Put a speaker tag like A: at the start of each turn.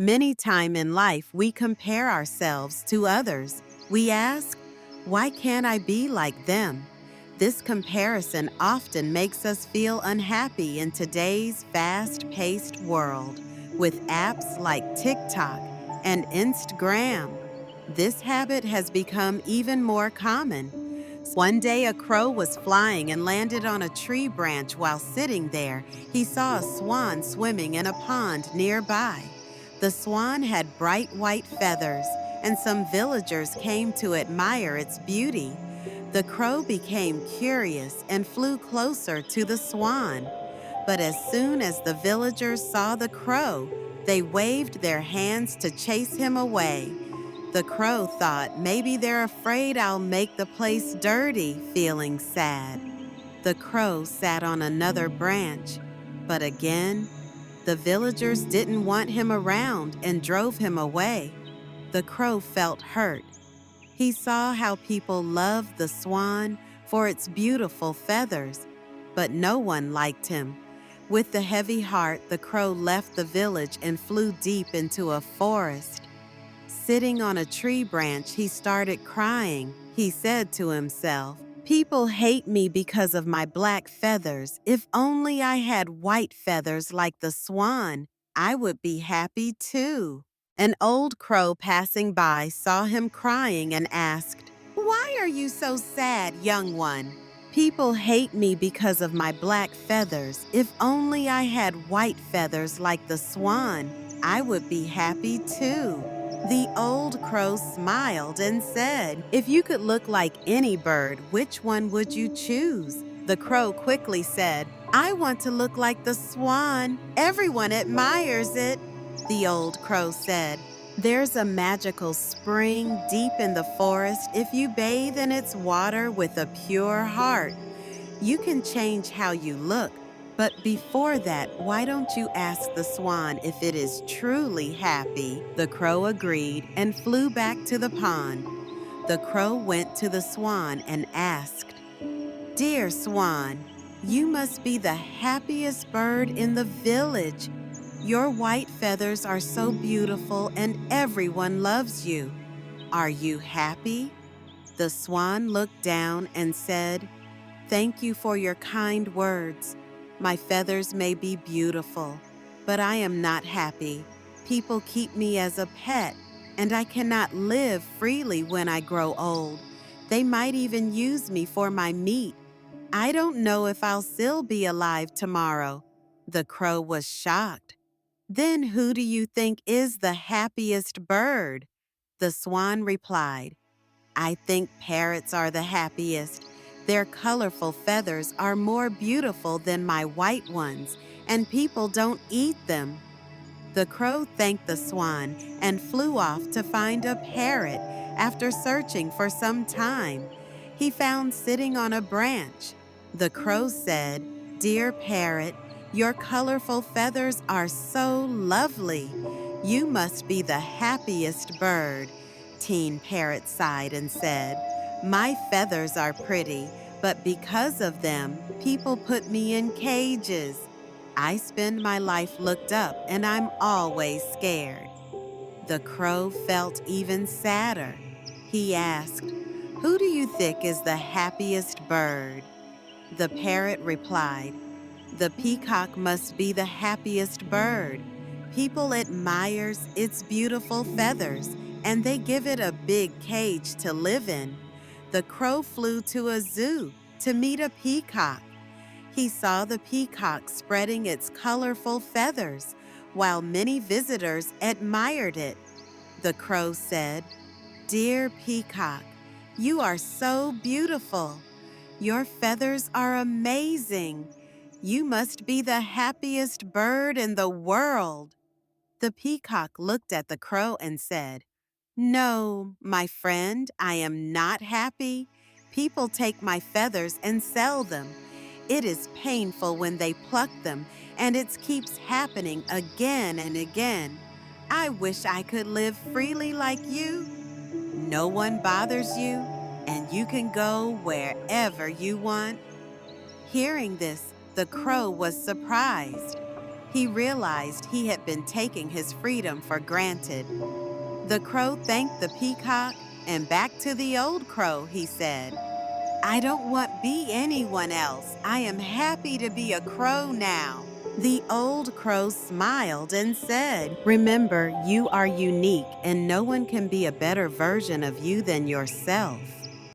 A: Many times in life, we compare ourselves to others. We ask, why can't I be like them? This comparison often makes us feel unhappy in today's fast paced world. With apps like TikTok and Instagram, this habit has become even more common. One day, a crow was flying and landed on a tree branch. While sitting there, he saw a swan swimming in a pond nearby. The swan had bright white feathers, and some villagers came to admire its beauty. The crow became curious and flew closer to the swan. But as soon as the villagers saw the crow, they waved their hands to chase him away. The crow thought maybe they're afraid I'll make the place dirty, feeling sad. The crow sat on another branch, but again, the villagers didn't want him around and drove him away. The crow felt hurt. He saw how people loved the swan for its beautiful feathers, but no one liked him. With the heavy heart, the crow left the village and flew deep into a forest. Sitting on a tree branch, he started crying. He said to himself, "People hate me because of my black feathers. If only I had white feathers like the swan, I would be happy too." An old crow passing by saw him crying and asked, "Why are you so sad, young one?" "People hate me because of my black feathers. If only I had white feathers like the swan, I would be happy too." The old crow smiled and said, "If you could look like any bird, which one would you choose?" The crow quickly said, "I want to look like the swan. Everyone admires it." The old crow said, "There's a magical spring deep in the forest if you bathe in its water with a pure heart. You can change how you look, but before that, why don't you ask the swan if it is truly happy?" The crow agreed and flew back to the pond. The crow went to the swan and asked, "Dear swan, you must be the happiest bird in the village. Your white feathers are so beautiful and everyone loves you. Are you happy?" The swan looked down and said, "Thank you for your kind words. My feathers may be beautiful, but I am not happy. People keep me as a pet, and I cannot live freely when I grow old. They might even use me for my meat. I don't know if I'll still be alive tomorrow." The crow was shocked. "Then who do you think is the happiest bird?" The swan replied, "I think parrots are the happiest. Their colorful feathers are more beautiful than my white ones, and people don't eat them." The crow thanked the swan and flew off to find a parrot. After searching for some time, he found sitting on a branch. The crow said, "Dear parrot, your colorful feathers are so lovely. You must be the happiest bird." Teen Parrot sighed and said, "My feathers are pretty, but because of them, people put me in cages. I spend my life looked up and I'm always scared." The crow felt even sadder. He asked, "Who do you think is the happiest bird?" The parrot replied, "The peacock must be the happiest bird. People admires its beautiful feathers and they give it a big cage to live in." The crow flew to a zoo to meet a peacock. He saw the peacock spreading its colorful feathers, while many visitors admired it. The crow said, "Dear peacock, you are so beautiful. Your feathers are amazing. You must be the happiest bird in the world." The peacock looked at the crow and said, "No, my friend, I am not happy. People take my feathers and sell them. It is painful when they pluck them, and it keeps happening again and again. I wish I could live freely like you. No one bothers you, and you can go wherever you want." Hearing this, the crow was surprised. He realized he had been taking his freedom for granted. The crow thanked the peacock, and back to the old crow, he said, I don't want to be anyone else. I am happy to be a crow now. The old crow smiled and said, remember, you are unique and no one can be a better version of you than yourself.